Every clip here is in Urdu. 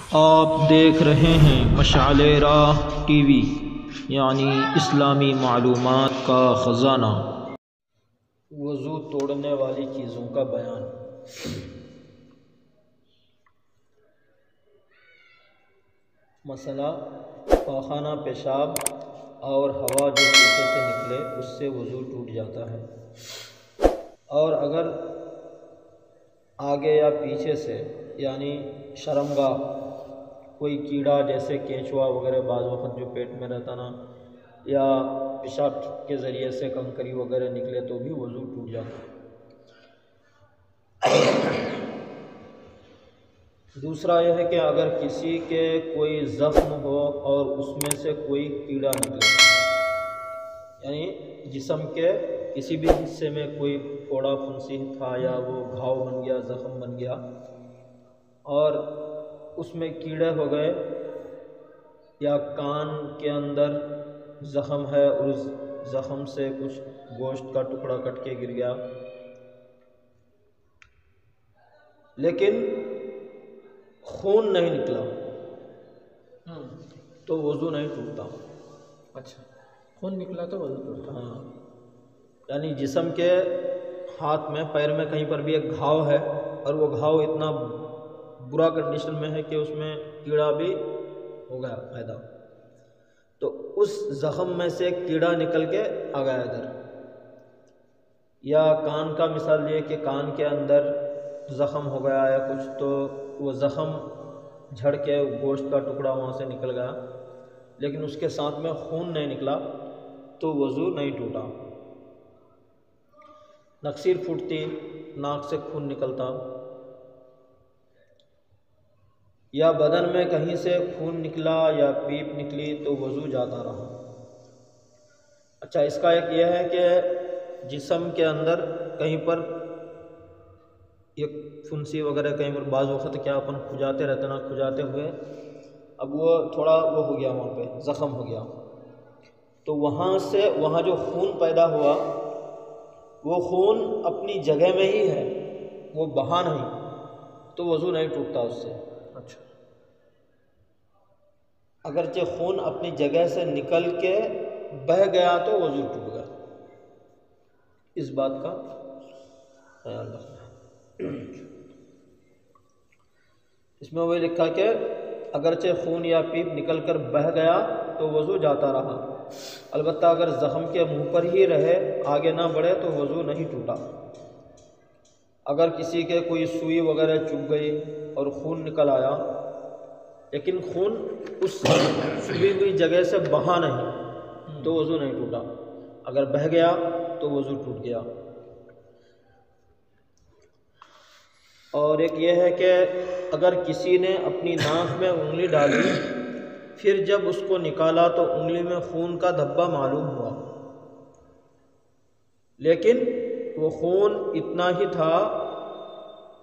آپ دیکھ رہے ہیں مشعل راہ ٹی وی، یعنی اسلامی معلومات کا خزانہ۔ وضو توڑنے والی چیزوں کا بیان۔ مسئلہ پاخانہ پیشاب اور ہوا جو پیچھے سے نکلے اس سے وضو ٹوٹ جاتا ہے، اور اگر آگے یا پیچھے سے یعنی شرمگاہ کوئی کیڑا جیسے کیچوا وغیرہ بعض وقت جو پیٹ میں رہتا نا، یا پیشاب کے ذریعے سے کنکری وغیرہ نکلے تو بھی وضو ٹوٹ جاتا ہے۔ دوسرا یہ ہے کہ اگر کسی کے کوئی زخم ہو اور اس میں سے کوئی کیڑا نکلے، یعنی جسم کے کسی بھی حصے میں کوئی پھوڑا پھنسی تھا یا وہ گھاؤ بن گیا، زخم بن گیا، اور اس میں کیڑے ہو گئے، یا کان کے اندر زخم ہے اور اس زخم سے کچھ گوشت کا ٹکڑا کٹ کے گر گیا، لیکن خون نہیں نکلا تو وضو نہیں ٹوٹتا۔ اچھا، خون نکلا تو وضو ٹوٹتا؟ ہاں، یعنی جسم کے ہاتھ میں، پیر میں کہیں پر بھی ایک گھاؤ ہے، اور وہ گھاؤ اتنا برا کنڈیشن میں ہے کہ اس میں کیڑا بھی ہو گیا پیدا، تو اس زخم میں سے کیڑا نکل کے آ گیا ادھر۔ یا کان کا مثال یہ کہ کان کے اندر زخم ہو گیا یا کچھ، تو وہ زخم جھڑ کے گوشت کا ٹکڑا وہاں سے نکل گیا، لیکن اس کے ساتھ میں خون نہیں نکلا تو وضو نہیں ٹوٹا۔ نکسیر پھوٹتی، ناک سے خون نکلتا، یا بدن میں کہیں سے خون نکلا یا پیپ نکلی تو وضو جاتا رہا۔ اچھا، اس کا ایک یہ ہے کہ جسم کے اندر کہیں پر ایک پھنسی وغیرہ کہیں پر بعض وقت کیا اپن کھجاتے رہتے نا، کھجاتے ہوئے اب وہ تھوڑا وہ ہو گیا، وہاں پہ زخم ہو گیا، تو وہاں سے وہاں جو خون پیدا ہوا وہ خون اپنی جگہ میں ہی ہے، وہ بہا نہیں، تو وضو نہیں ٹوٹتا اس سے۔ اچھا، اگرچہ خون اپنی جگہ سے نکل کے بہہ گیا تو وضو ٹوٹ گیا، اس بات کا خیال رکھنا۔ اس میں وہی لکھا کہ اگرچہ خون یا پیپ نکل کر بہہ گیا تو وضو جاتا رہا، البتہ اگر زخم کے منہ پر ہی رہے، آگے نہ بڑھے تو وضو نہیں ٹوٹا۔ اگر کسی کے کوئی سوئی وغیرہ چبھ گئی اور خون نکل آیا، لیکن خون اس چبھی ہوئی جگہ سے بہا نہیں تو وضو نہیں ٹوٹا، اگر بہہ گیا تو وضو ٹوٹ گیا۔ اور ایک یہ ہے کہ اگر کسی نے اپنی ناک میں انگلی ڈالی، پھر جب اس کو نکالا تو انگلی میں خون کا دھبا معلوم ہوا، لیکن وہ خون اتنا ہی تھا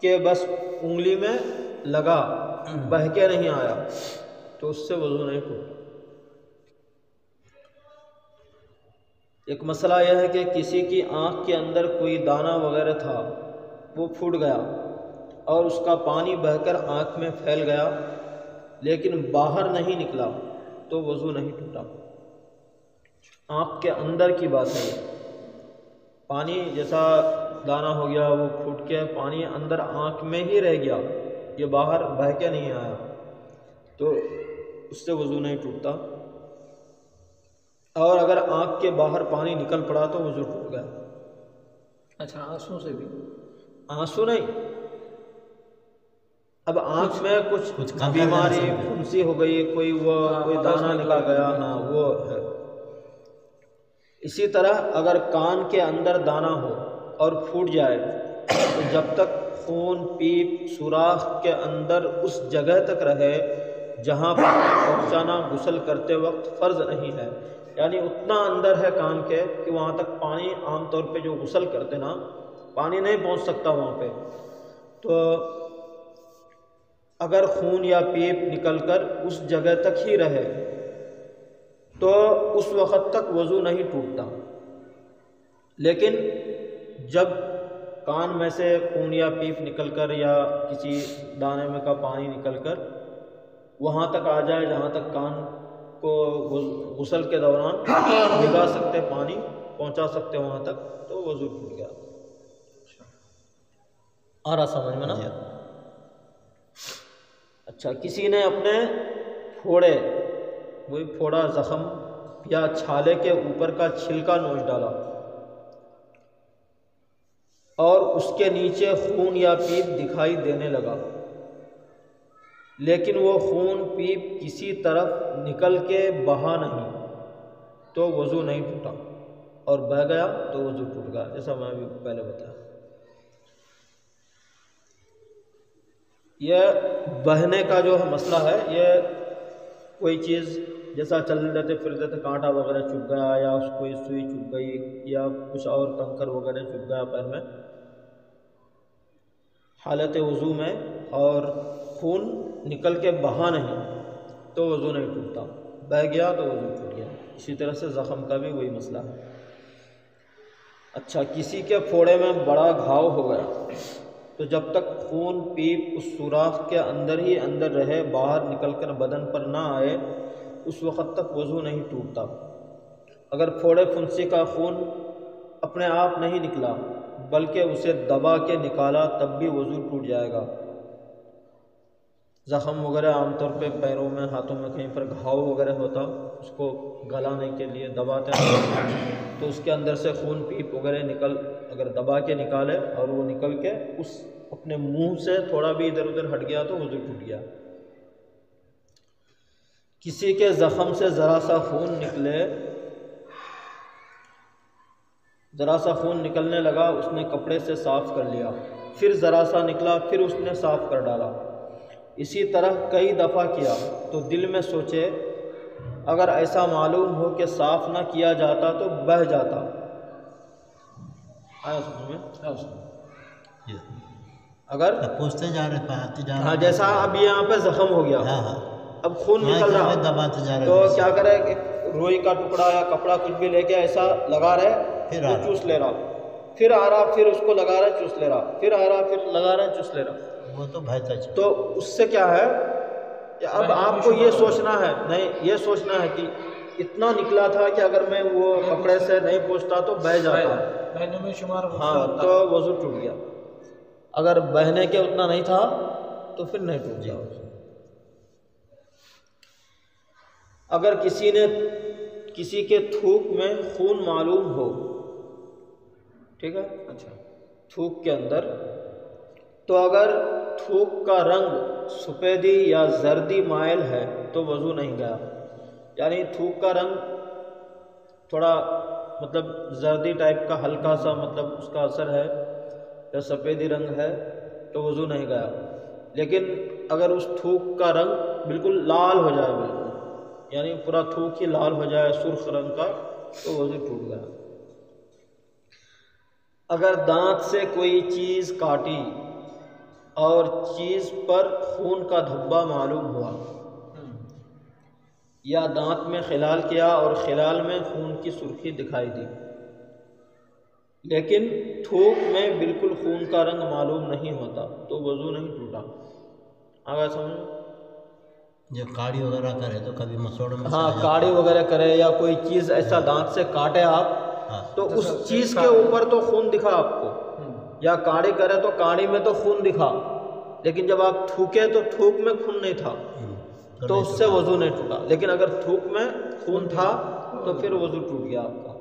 کہ بس انگلی میں لگا، بہہ کے نہیں آیا، تو اس سے وضو نہیں ٹوٹا۔ ایک مسئلہ یہ ہے کہ کسی کی آنکھ کے اندر کوئی دانہ وغیرہ تھا، وہ پھوٹ گیا اور اس کا پانی بہہ کر آنکھ میں پھیل گیا لیکن باہر نہیں نکلا تو وضو نہیں ٹوٹا۔ آنکھ کے اندر کی بات ہے، پانی جیسا دانہ ہو گیا، وہ پھوٹ کے پانی اندر آنکھ میں ہی رہ گیا، یہ باہر بہہ کے نہیں آیا، تو اس سے وضو نہیں ٹوٹتا۔ اور اگر آنکھ کے باہر پانی نکل پڑا تو وضو ٹوٹ گیا۔ اچھا، آنسوں سے بھی؟ آنسو نہیں، اب آنکھ میں کچھ بیماری پھنسی ہو گئی، کوئی دانہ نکل گیا، ہاں وہ ہے۔ اسی طرح اگر کان کے اندر دانہ ہو اور پھوٹ جائے تو جب تک خون پیپ سوراخ کے اندر اس جگہ تک رہے جہاں پر پہنچانا غسل کرتے وقت فرض نہیں ہے، یعنی اتنا اندر ہے کان کے کہ وہاں تک پانی، عام طور پہ جو غسل کرتے نا پانی نہیں پہنچ سکتا وہاں پہ، تو اگر خون یا پیپ نکل کر اس جگہ تک ہی رہے تو اس وقت تک وضو نہیں ٹوٹتا، لیکن جب کان میں سے خون یا پیپ نکل کر یا کسی دانے میں کا پانی نکل کر وہاں تک آ جائے جہاں تک کان کو غسل کے دوران بھگا سکتے، پانی پہنچا سکتے وہاں تک، تو وضو ٹوٹ گیا۔ آ رہا سمجھ میں نا؟ اچھا، کسی نے اپنے پھوڑے، وہی پھوڑا زخم یا چھالے کے اوپر کا چھلکا نوچ ڈالا اور اس کے نیچے خون یا پیپ دکھائی دینے لگا، لیکن وہ خون پیپ کسی طرف نکل کے بہا نہیں، تو وضو نہیں ٹوٹا، اور بہہ گیا تو وضو ٹوٹ گیا، جیسا میں ابھی پہلے بتایا۔ یہ بہنے کا جو مسئلہ ہے، یہ کوئی چیز جیسا چل رہے پھرتے تھے، کانٹا وغیرہ چبھ گیا یا اس کوئی سوئی چبھ گئی یا کچھ اور کنکر وغیرہ چبھ گیا پیر میں حالت وضو میں، اور خون نکل کے بہا نہیں، تو وضو نہیں ٹوٹتا، بہہ گیا تو وضو ٹوٹ گیا۔ اسی طرح سے زخم کا بھی وہی مسئلہ ہے۔ اچھا، کسی کے پھوڑے میں بڑا گھاؤ ہو گیا تو جب تک خون پیپ اس سوراخ کے اندر ہی اندر رہے، باہر نکل کر بدن پر نہ آئے، اس وقت تک وضو نہیں ٹوٹتا۔ اگر پھوڑے پھنسی کا خون اپنے آپ نہیں نکلا بلکہ اسے دبا کے نکالا، تب بھی وضو ٹوٹ جائے گا۔ زخم وغیرہ عام طور پہ پیروں میں، ہاتھوں میں کہیں پر گھاؤ وغیرہ ہوتا، اس کو گلانے کے لیے دباتے ہیں تو اس کے اندر سے خون پیپ وغیرہ اگر دبا کے نکالے اور وہ نکل کے اس اپنے منہ سے تھوڑا بھی ادھر ادھر ہٹ گیا تو وضو ٹوٹ گیا۔ کسی کے زخم سے ذرا سا خون نکلنے لگا، اس نے کپڑے سے صاف کر لیا، پھر ذرا سا نکلا، پھر اس نے صاف کر ڈالا، اسی طرح کئی دفعہ کیا، تو دل میں سوچے اگر ایسا معلوم ہو کہ صاف نہ کیا جاتا تو بہہ جاتا۔ آیا سمجھ میں؟ اگر پوچھتے جا رہے، پہاتے جا رہے، ہاں، جیسا اب یہاں پہ زخم ہو گیا، اب خون نکل رہا، دباتے جا رہے، تو کیا کرے، روئی کا ٹکڑا یا کپڑا کچھ بھی لے کے ایسا لگا رہے، پھر چوس لے رہا، پھر آ رہا، پھر اس کو لگا رہا چوس لے رہا، پھر آ رہا، پھر لگا رہا چوس لے رہا، وہ تو بہتا چاہیے۔ تو اس سے کیا ہے کہ اب آپ کو یہ سوچنا ہے، نہیں، یہ سوچنا ہے کہ اتنا نکلا تھا کہ اگر میں وہ کپڑے سے نہیں پوچھتا تو بہہ جاتا، بہنے میں شمار ہوتا، ہاں، تو وضو ٹوٹ گیا۔ اگر بہنے کے اتنا نہیں تھا تو پھر نہیں ٹوٹ گیا۔ اگر کسی کے تھوک میں خون معلوم ہو، ٹھیک ہے، اچھا، تھوک کے اندر، تو اگر تھوک کا رنگ سفیدی یا زردی مائل ہے تو وضو نہیں گیا، یعنی تھوک کا رنگ تھوڑا مطلب زردی ٹائپ کا ہلکا سا مطلب اس کا اثر ہے یا سفیدی رنگ ہے تو وضو نہیں گیا، لیکن اگر اس تھوک کا رنگ بالکل لال ہو جائے، بالکل یعنی پورا تھوک ہی لال ہو جائے سرخ رنگ کا، تو وضو ٹوٹ گیا۔ اگر دانت سے کوئی چیز کاٹی اور چیز پر خون کا دھبا معلوم ہوا، یا دانت میں خلال کیا اور خلال میں خون کی سرخی دکھائی دی، لیکن تھوک میں بالکل خون کا رنگ معلوم نہیں ہوتا، تو وضو نہیں ٹوٹا۔ آگے سمجھ؟ جو کاڑی وغیرہ کرے تو کبھی مسوڑ میں، ہاں، کاڑی وغیرہ کرے یا کوئی چیز ایسا دانت سے کاٹے آپ، تو اس چیز کے اوپر تو خون دکھا آپ کو، یا کاڑی کرے تو کاڑی میں تو خون دکھا، لیکن جب آپ تھوکے تو تھوک میں خون نہیں تھا، تو اس سے وضو نہیں ٹوٹا، لیکن اگر تھوک میں خون تھا تو پھر وضو ٹوٹ گیا آپ کا۔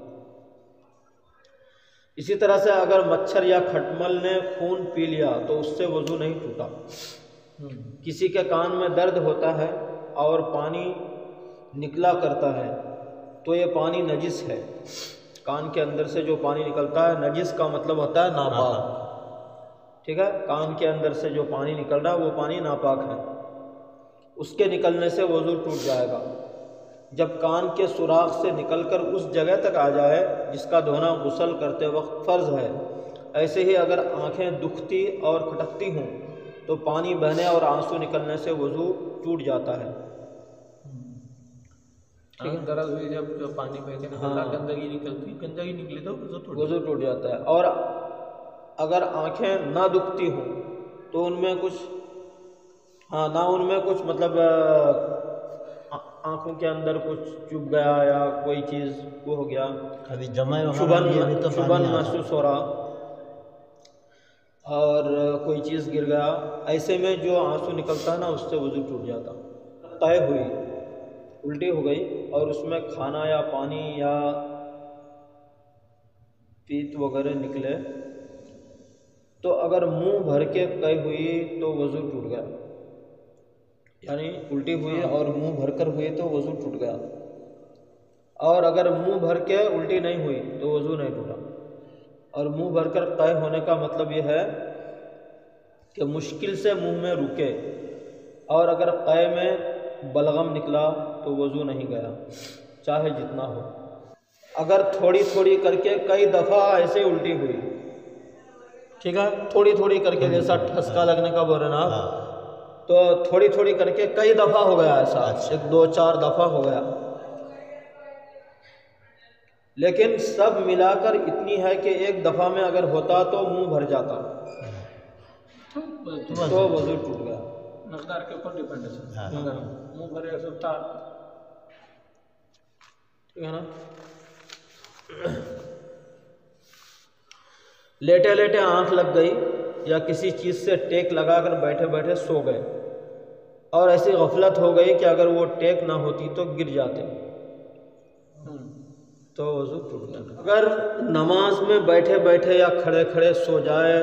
اسی طرح سے اگر مچھر یا کھٹمل نے خون پی لیا تو اس سے وضو نہیں ٹوٹا۔ کسی کے کان میں درد ہوتا ہے اور پانی نکلا کرتا ہے تو یہ پانی نجس ہے۔ کان کے اندر سے جو پانی نکلتا ہے، نجس کا مطلب ہوتا ہے ناپاک، ٹھیک ہے، کان کے اندر سے جو پانی نکل رہا ہے وہ پانی ناپاک ہے، اس کے نکلنے سے وضو ٹوٹ جائے گا جب کان کے سوراخ سے نکل کر اس جگہ تک آ جائے جس کا دھونا غسل کرتے وقت فرض ہے۔ ایسے ہی اگر آنکھیں دکھتی اور کھٹکتی ہوں تو پانی بہنے اور آنسو نکلنے سے وضو ٹوٹ جاتا ہے۔ درد ہوئی جب پانی بہ کے نکلتا، گندگی نکلی تو وضو ٹوٹ جاتا ہے۔ اور اگر آنکھیں نہ دکھتی ہوں تو ان میں کچھ ہاں نہ ان میں کچھ مطلب آنکھوں کے اندر کچھ چبھ گیا یا کوئی چیز وہ ہو گیا، کبھی جمع چبھن وغیرہ بھی تو چبھن پانی آتا محسوس ہو رہا اور کوئی چیز گر گیا، ایسے میں جو آنسو نکلتا ہے نا اس سے وضو ٹوٹ جاتا۔ طے ہوئی، الٹی ہو گئی اور اس میں کھانا یا پانی یا پیت وغیرہ نکلے تو اگر منہ بھر کے قے ہوئی تو وضو ٹوٹ گیا، یعنی الٹی ہوئی اور منہ بھر کر ہوئی تو وضو ٹوٹ گیا، اور اگر منہ بھر کے الٹی نہیں ہوئی تو وضو نہیں ٹوٹا۔ اور منہ بھر کر قے ہونے کا مطلب یہ ہے کہ مشکل سے منہ میں رکے، اور اگر قے میں بلغم نکلا تو وضو نہیں گیا چاہے جتنا ہو۔ اگر تھوڑی تھوڑی کر کے کئی دفعہ ایسے الٹی ہوئی، ٹھیک ہے، تھوڑی تھوڑی کر کے جیسا ٹھسکا لگنے کا بول رہے نا آپ، تو تھوڑی تھوڑی کر کے کئی دفعہ ہو گیا ایسا، ایک دو چار دفعہ ہو گیا، لیکن سب ملا کر اتنی ہے کہ ایک دفعہ میں اگر ہوتا تو منہ بھر جاتا تو وضو ٹوٹ گیا۔ مقدار کے اوپر ڈیپینڈ ہے، ہاں۔ اگر منہ بھرے تو تار، ٹھیک ہے نا۔ لیٹے لیٹے آنکھ لگ گئی یا کسی چیز سے ٹیک لگا کر بیٹھے بیٹھے سو گئے اور ایسی غفلت ہو گئی کہ اگر وہ ٹیک نہ ہوتی تو گر جاتے تو وضو ٹوٹ گیا۔ اگر نماز میں بیٹھے بیٹھے یا کھڑے کھڑے سو جائے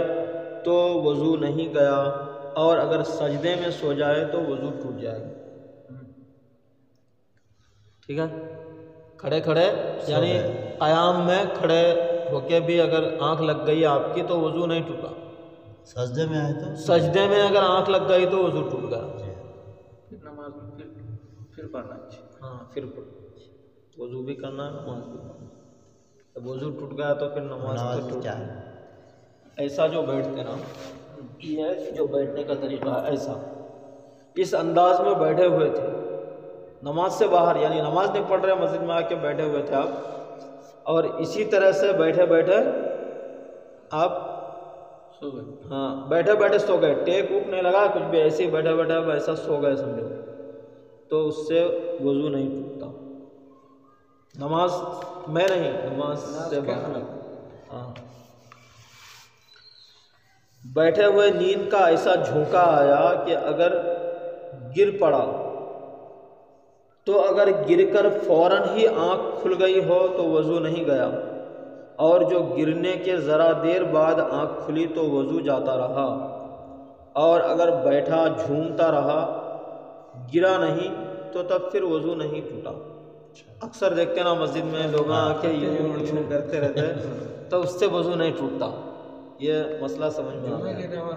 تو وضو نہیں گیا، اور اگر سجدے میں سو جائے تو وضو ٹوٹ جائے گا۔ ٹھیک ہے، کھڑے کھڑے یعنی قیام میں کھڑے ہو کے بھی اگر آنکھ لگ گئی آپ کی تو وضو نہیں ٹوٹا، سجدے میں آئے تو سجدے میں اگر آنکھ لگ گئی تو وضو ٹوٹ گیا۔ پھر نماز میں پھر پڑھنا چاہیے۔ ہاں پھر وضو بھی کرنا ہے، نماز بھی پڑھنا ہے۔ جب وضو ٹوٹ گیا تو پھر نماز تو ٹوٹ کیا گیا۔ ایسا جو بیٹھتے نا، یہ ہے جو بیٹھنے کا طریقہ ہے، ایسا اس انداز میں بیٹھے ہوئے تھے نماز سے باہر، یعنی نماز نہیں پڑھ رہے، مسجد میں آ کے بیٹھے ہوئے تھے آپ، اور اسی طرح سے بیٹھے بیٹھے آپ سو گئے۔ ہاں بیٹھے بیٹھے سو گئے، ٹیک ووک نہیں لگا کچھ بھی، ایسے ہی بیٹھے بیٹھے آپ ایسا سو گئے سمجھو، تو اس سے وضو نہیں ٹوٹتا، نماز میں نہیں، نماز سے باہر۔ ہاں بیٹھے ہوئے نیند کا ایسا جھونکا آیا کہ اگر گر پڑا تو اگر گر کر فوراً ہی آنکھ کھل گئی ہو تو وضو نہیں گیا، اور جو گرنے کے ذرا دیر بعد آنکھ کھلی تو وضو جاتا رہا، اور اگر بیٹھا جھومتا رہا گرا نہیں تو تب پھر وضو نہیں ٹوٹا۔ اکثر دیکھتے نا مسجد میں لوگ آ کے یوں کرتے رہتے تو اس سے وضو نہیں ٹوٹتا، یہ مسئلہ سمجھ میں آ گیا۔